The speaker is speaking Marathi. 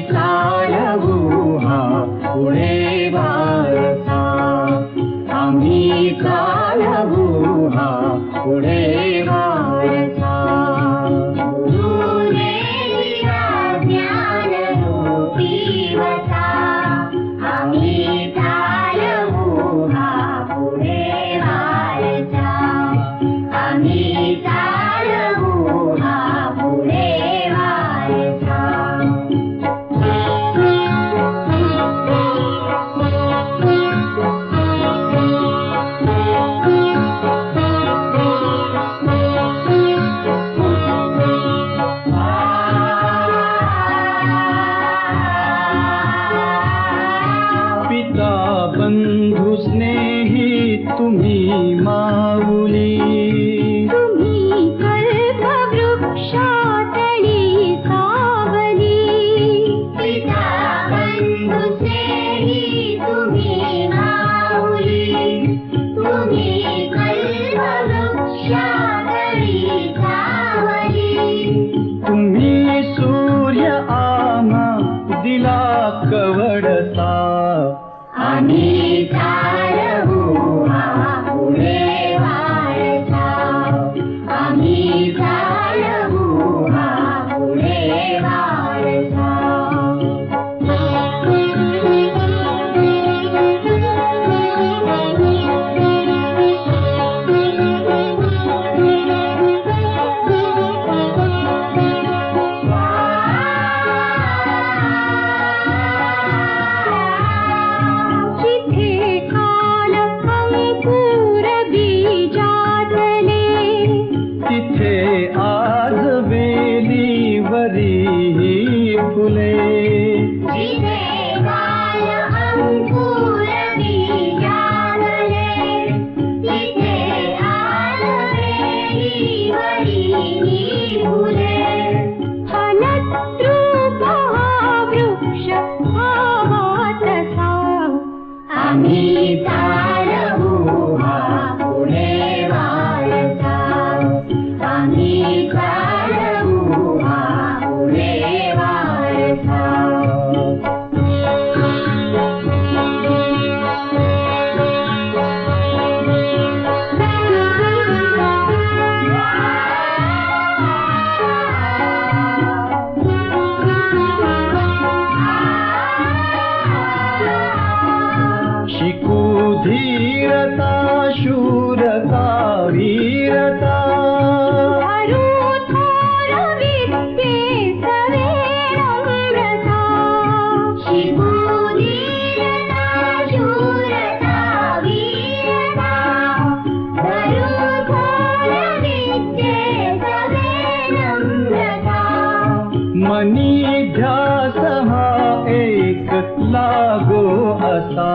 चालवू हा पुढे वारसा, आम्ही चालवू हा पुढे वारसा. गुरुदेविया ज्ञानरूपी वसा, आम्ही चालवू हा पुढे वारसा, आम्ही चालवू हा पुढे वारसा. पिता बंधु स्नेही तुम्ही माऊली, तुम्ही कल्पवृक्षातली सावली. पिता बंधु स्नेही तुम्ही माऊली, तुम्ही कल्पवृक्षातली सावली. तुम्ही सूर्य आम्हा दिला कवडसा, आम्ही चालवू हा पुढे वारसा, आम्ही चालवू हा पुढे वारसा. जिथे काल अंकुर बीजातले, तिथे आज वेलीवरी फुले. जिथे काल अंकुर बीजातले, तिथे आज वेलीवरी फुले. फलद्रूप हा वृक्ष व्हावा तसा, आम्ही चालवू हा पुढे वारसा, आम्ही चालवू हा पुढे वारसा. शिकू धीरता शूरता वीरता, हरू थोर विद्ये सवे नम्रता. शिकू धीरता शूरता वीरता, हरू थोर विद्ये सवे नम्रता. मनी ध्यास हा एक लागो असा,